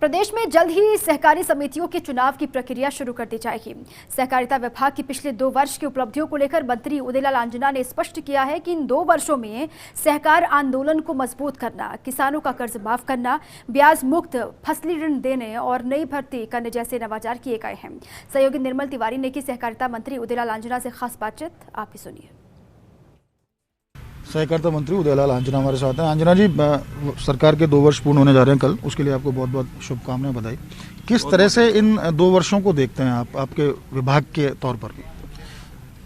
प्रदेश में जल्द ही सहकारी समितियों के चुनाव की प्रक्रिया शुरू कर दी जाएगी। सहकारिता विभाग की पिछले 2 वर्ष की उपलब्धियों को लेकर मंत्री उदयलाल आंजना ने स्पष्ट किया है कि इन 2 वर्षों में सहकार आंदोलन को मजबूत करना, किसानों का कर्ज माफ करना, ब्याज मुक्त फसली ऋण देने और नई भर्ती करने जैसे नवाचार किए गए हैं। सहयोगी निर्मल तिवारी ने की सहकारिता मंत्री उदयलाल आंजना से खास बातचीत, आप भी सुनिए। सहकारिता मंत्री उदयलाल आंजना हमारे साथ हैं। आंजना जी, सरकार के 2 वर्ष पूर्ण होने जा रहे हैं कल, उसके लिए आपको बहुत बहुत शुभकामनाएं, बधाई। किस तरह से इन 2 वर्षों को देखते हैं आप आपके विभाग के तौर पर?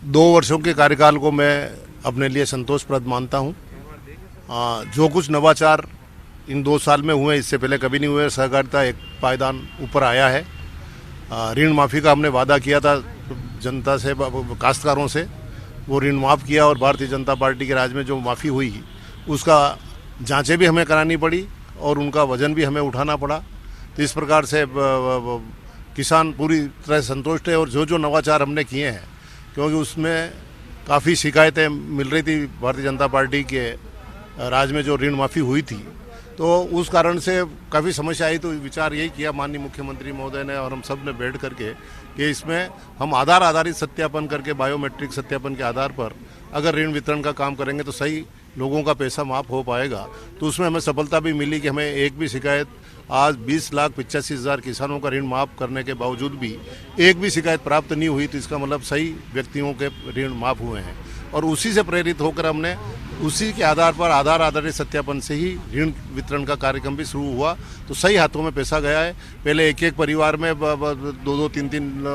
2 वर्षों के कार्यकाल को मैं अपने लिए संतोषप्रद मानता हूं। जो कुछ नवाचार इन 2 साल में हुए, इससे पहले कभी नहीं हुए। सहकारिता एक पायदान ऊपर आया है। ऋण माफ़ी का हमने वादा किया था जनता से, काश्तकारों से, वो ऋण माफ़ किया और भारतीय जनता पार्टी के राज में जो माफ़ी हुई उसका जांचें भी हमें करानी पड़ी और उनका वजन भी हमें उठाना पड़ा। तो इस प्रकार से किसान पूरी तरह संतुष्ट है। और जो नवाचार हमने किए हैं, क्योंकि उसमें काफ़ी शिकायतें मिल रही थी भारतीय जनता पार्टी के राज में जो ऋण माफ़ी हुई थी, तो उस कारण से काफ़ी समस्या आई। तो विचार यही किया माननीय मुख्यमंत्री महोदय ने और हम सब ने बैठ करके कि इसमें हम आधार आधारित सत्यापन करके, बायोमेट्रिक सत्यापन के आधार पर अगर ऋण वितरण का काम करेंगे तो सही लोगों का पैसा माफ हो पाएगा। तो उसमें हमें सफलता भी मिली कि हमें एक भी शिकायत, आज 20,85,000 किसानों का ऋण माफ़ करने के बावजूद भी एक भी शिकायत प्राप्त नहीं हुई। तो इसका मतलब सही व्यक्तियों के ऋण माफ़ हुए हैं और उसी से प्रेरित होकर हमने उसी के आधार पर आधार आधारित सत्यापन से ही ऋण वितरण का कार्यक्रम भी शुरू हुआ। तो सही हाथों में पैसा गया है। पहले एक परिवार में 2-2, 3-3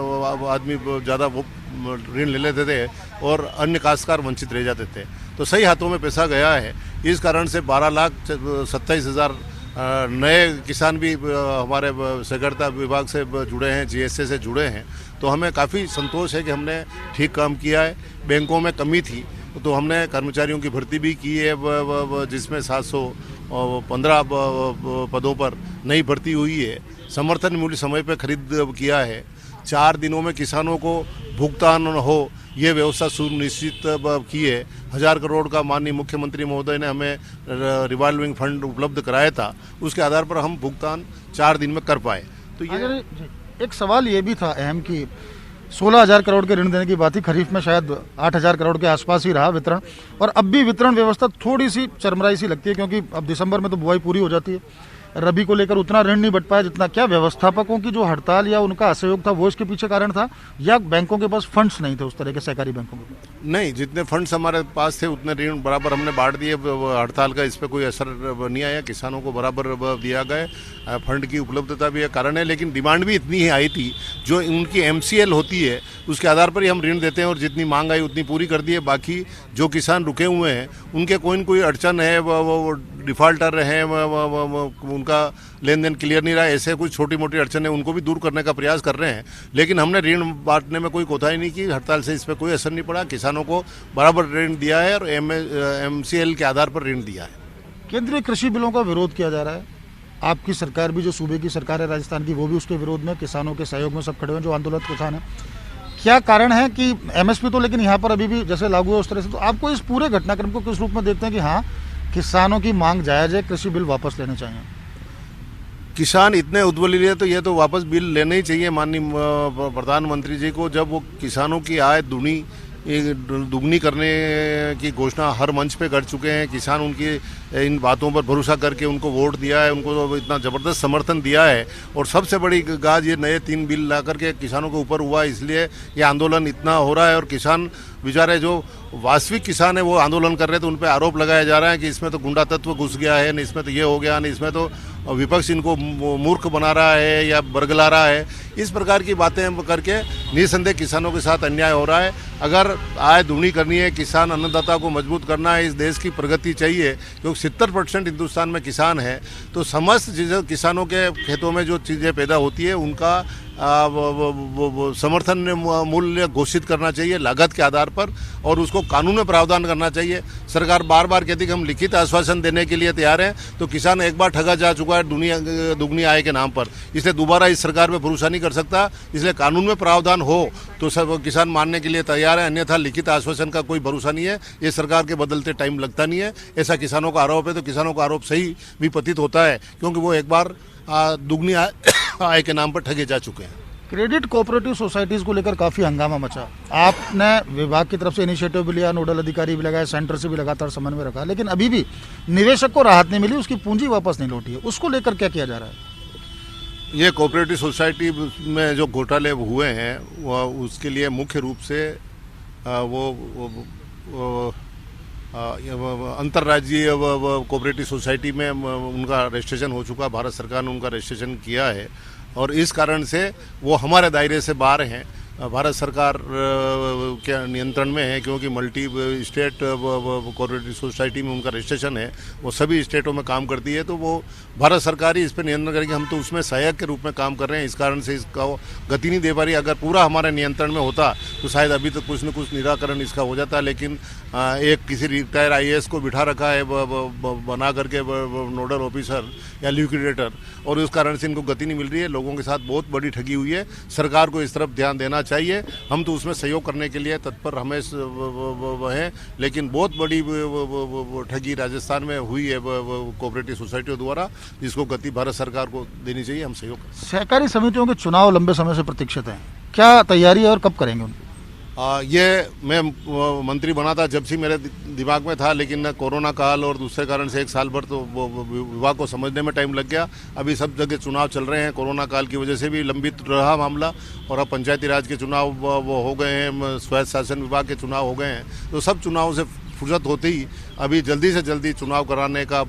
आदमी ज़्यादा वो ऋण ले लेते थे और अन्य काश्तकार वंचित रह जाते थे। तो सही हाथों में पैसा गया है। इस कारण से 12,27,000 नए किसान भी हमारे सहकारिता विभाग से जुड़े हैं, GSA से जुड़े हैं। तो हमें काफ़ी संतोष है कि हमने ठीक काम किया है। बैंकों में कमी थी तो हमने कर्मचारियों की भर्ती भी की है, जिसमें 715 पदों पर नई भर्ती हुई है। समर्थन मूल्य समय पर खरीद किया है। 4 दिनों में किसानों को भुगतान हो, ये व्यवस्था सुनिश्चित की है। 1000 करोड़ का माननीय मुख्यमंत्री महोदय ने हमें रिवॉल्विंग फंड उपलब्ध कराया था, उसके आधार पर हम भुगतान 4 दिन में कर पाए। तो ये एक सवाल ये भी था अहम कि 16,000 करोड़ के ऋण देने की बात थी, खरीफ में शायद 8,000 करोड़ के आसपास ही रहा वितरण, और अब भी वितरण व्यवस्था थोड़ी सी चरमराई सी लगती है, क्योंकि अब दिसंबर में तो बुआई पूरी हो जाती है। रबी को लेकर उतना ऋण नहीं बढ़ पाया जितना। क्या व्यवस्थापकों की जो हड़ताल या उनका असहयोग था वो इसके पीछे कारण था, या बैंकों के पास फंड्स नहीं थे उस तरह के, सहकारी बैंकों के? नहीं, जितने फंड्स हमारे पास थे उतने ऋण बराबर हमने बांट दिए। हड़ताल का इस पर कोई असर नहीं आया, किसानों को बराबर दिया गया। फंड की उपलब्धता भी कारण है, लेकिन डिमांड भी इतनी ही आई थी। जो उनकी MCL होती है उसके आधार पर ही हम ऋण देते हैं और जितनी मांग आई उतनी पूरी कर दी है। बाकी जो किसान रुके हुए हैं उनके कोई न कोई अड़चन है, वो डिफ़ाल्टर हैं, उनका लेन देन क्लियर नहीं रहा, ऐसे कुछ छोटी मोटी अड़चन है, उनको भी दूर करने का प्रयास कर रहे हैं। लेकिन हमने ऋण बांटने में कोई कोताही नहीं की। हड़ताल से इस पर कोई असर नहीं पड़ा। किसानों को बराबर ऋण दिया है और MCL के आधार पर ऋण दिया है। केंद्रीय कृषि बिलों का विरोध किया जा रहा है। आपकी सरकार भी, जो सूबे की सरकार है राजस्थान की, वो भी उसके विरोध में, किसानों के सहयोग में सब खड़े हुए जो आंदोलन किसान है। क्या कारण है कि MSP तो लेकिन यहाँ पर अभी भी जैसे लागू है उस तरह से? तो आपको इस पूरे घटनाक्रम को किस रूप में देखते हैं कि हाँ, किसानों की मांग जायज़ है, कृषि बिल वापस लेने चाहिए? किसान इतने उद्वलित है तो ये तो वापस बिल लेना ही चाहिए माननीय प्रधानमंत्री जी को। जब वो किसानों की आय दुगनी करने की घोषणा हर मंच पे कर चुके हैं, किसान उनकी इन बातों पर भरोसा करके उनको वोट दिया है, उनको इतना ज़बरदस्त समर्थन दिया है। और सबसे बड़ी गाज ये नए 3 बिल ला करके किसानों के ऊपर हुआ, इसलिए ये आंदोलन इतना हो रहा है। और किसान बेचारे जो वास्तविक किसान है वो आंदोलन कर रहे हैं, तो उन पर आरोप लगाया जा रहा है कि इसमें तो गुंडा तत्व घुस गया है, नहीं इसमें तो ये हो गया, नहीं इसमें तो विपक्ष इनको मूर्ख बना रहा है या बरगला रहा है। इस प्रकार की बातें करके निसंदेह किसानों के साथ अन्याय हो रहा है। अगर आय दुगनी करनी है, किसान अन्नदाता को मजबूत करना है, इस देश की प्रगति चाहिए, क्योंकि 70% हिंदुस्तान में किसान है, तो समस्त किसानों के खेतों में जो चीज़ें पैदा होती है उनका समर्थन मूल्य घोषित करना चाहिए लागत के आधार पर, और उसको कानून में प्रावधान करना चाहिए। सरकार बार बार कहती है कि हम लिखित आश्वासन देने के लिए तैयार हैं, तो किसान एक बार ठगा जा चुका है दुगनी आय के नाम पर, इसलिए दोबारा इस सरकार पर भरोसा नहीं कर सकता। इसलिए कानून में प्रावधान हो तो सब किसान मानने के लिए तैयार है, अन्यथा लिखित आश्वासन का कोई भरोसा नहीं है। ये सरकार के बदलते टाइम लगता नहीं है, ऐसा किसानों का आरोप है। तो किसानों का आरोप सही भी प्रतीत होता है, क्योंकि वो एक बार दुगनी आय के नाम पर ठगे जा चुके हैं। क्रेडिट कोऑपरेटिव सोसाइटीज को लेकर काफी हंगामा मचा। आपने विभाग की तरफ से इनिशिएटिव भी लिया, नोडल अधिकारी भी लगाए, सेंटर से भी लगातार समन्वय रखा, लेकिन अभी भी निवेशक को राहत नहीं मिली, उसकी पूंजी वापस नहीं लौटी है। उसको लेकर क्या किया जा रहा है? ये कोऑपरेटिव सोसाइटी में जो घोटाले हुए हैं वह उसके लिए मुख्य रूप से अंतर्राज्यीय कोऑपरेटिव सोसाइटी में उनका रजिस्ट्रेशन हो चुका, भारत सरकार ने उनका रजिस्ट्रेशन किया है और इस कारण से वो हमारे दायरे से बाहर हैं, भारत सरकार के नियंत्रण में है, क्योंकि मल्टी स्टेट कोऑपरेटिव सोसाइटी में उनका रजिस्ट्रेशन है, वो सभी स्टेटों में काम करती है, तो वो भारत सरकार ही इस पर नियंत्रण करेगी। हम तो उसमें सहायक के रूप में काम कर रहे हैं, इस कारण से इसका गति नहीं दे पा रही। अगर पूरा हमारे नियंत्रण में होता तो शायद अभी तक कुछ न कुछ निराकरण इसका हो जाता, लेकिन एक किसी रिटायर IAS को बिठा रखा है बना करके नोडल ऑफिसर या लिक्विडेटर, और उस कारण से इनको गति नहीं मिल रही है। लोगों के साथ बहुत बड़ी ठगी हुई है, सरकार को इस तरफ ध्यान देना चाहिए। हम तो उसमें सहयोग करने के लिए तत्पर हमें हैं, लेकिन बहुत बड़ी ठगी राजस्थान में हुई है कोऑपरेटिव सोसाइटियों द्वारा, जिसको गति भारत सरकार को देनी चाहिए। हम सहयोग करें। सहकारी समितियों के चुनाव लंबे समय से प्रतीक्षित हैं, क्या तैयारी है और कब करेंगे उनको? ये मैं मंत्री बना था जब से मेरे दिमाग में था, लेकिन कोरोना काल और दूसरे कारण से 1 साल भर तो विभाग को समझने में टाइम लग गया। अभी सब जगह चुनाव चल रहे हैं, कोरोना काल की वजह से भी लंबित रहा मामला, और अब पंचायती राज के चुनाव वो हो गए हैं, स्वायत्त शासन विभाग के चुनाव हो गए हैं, तो सब चुनावों से फुर्सत होते ही अभी जल्दी से जल्दी चुनाव कराने का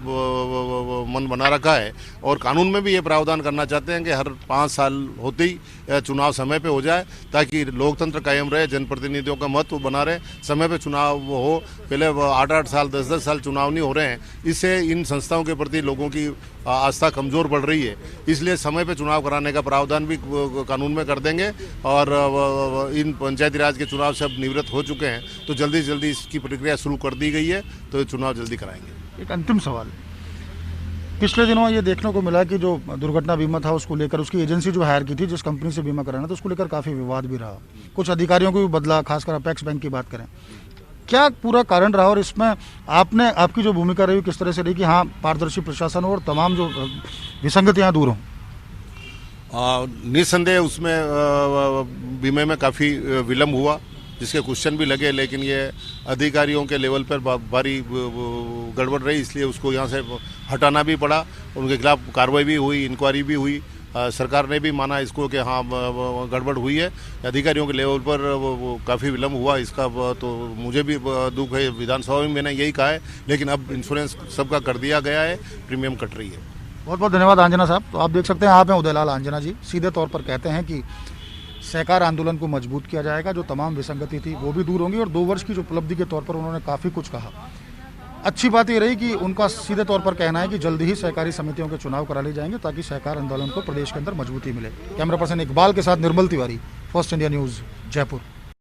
मन बना रखा है। और कानून में भी ये प्रावधान करना चाहते हैं कि हर 5 साल होते ही चुनाव समय पे हो जाए, ताकि लोकतंत्र कायम रहे, जनप्रतिनिधियों का महत्व बना रहे, समय पे चुनाव हो। पहले 8-8 साल 10-10 साल चुनाव नहीं हो रहे हैं, इससे इन संस्थाओं के प्रति लोगों की आस्था कमज़ोर पड़ रही है। इसलिए समय पे चुनाव कराने का प्रावधान भी कानून में कर देंगे, और इन पंचायती राज के चुनाव से अब निवृत्त हो चुके हैं, तो जल्दी से जल्दी इसकी प्रक्रिया शुरू कर दी गई है, तो चुनाव जल्दी कराएंगे। एक अंतिम सवाल, पिछले दिनों ये देखने को मिला कि जो दुर्घटना बीमा था उसको लेकर उसकी एजेंसी जो हायर की थी, जिस कंपनी से बीमा कराना था, उसको लेकर काफ़ी विवाद भी रहा, कुछ अधिकारियों को भी बदला, खासकर अपेक्स बैंक की बात करें, क्या पूरा कारण रहा और इसमें आपकी जो भूमिका रही किस तरह से रही कि हाँ पारदर्शी प्रशासन हो और तमाम जो विसंगतियाँ दूर हों? निस्संदेह उसमें बीमे में काफ़ी विलम्ब हुआ, जिसके क्वेश्चन भी लगे, लेकिन ये अधिकारियों के लेवल पर भारी गड़बड़ रही, इसलिए उसको यहाँ से हटाना भी पड़ा। उनके खिलाफ कार्रवाई भी हुई, इंक्वायरी भी हुई, सरकार ने भी माना इसको कि हाँ गड़बड़ हुई है। अधिकारियों के लेवल पर काफ़ी विलम्ब हुआ, इसका तो मुझे भी दुख है। विधानसभा में मैंने यही कहा है, लेकिन अब इंश्योरेंस सबका कर दिया गया है, प्रीमियम कट रही है। बहुत बहुत धन्यवाद आंजना साहब। तो आप देख सकते हैं, आप हैं उदयलाल आंजना जी, सीधे तौर पर कहते हैं कि सहकार आंदोलन को मजबूत किया जाएगा, जो तमाम विसंगति थी वो भी दूर होंगी, और 2 वर्ष की जो उपलब्धि के तौर पर उन्होंने काफ़ी कुछ कहा। अच्छी बात ये रही कि उनका सीधे तौर पर कहना है कि जल्द ही सहकारी समितियों के चुनाव करा लिए जाएंगे, ताकि सहकार आंदोलन को प्रदेश के अंदर मजबूती मिले। कैमरा पर्सन इकबाल के साथ Nirmal Tiwari, First India News, Jaipur.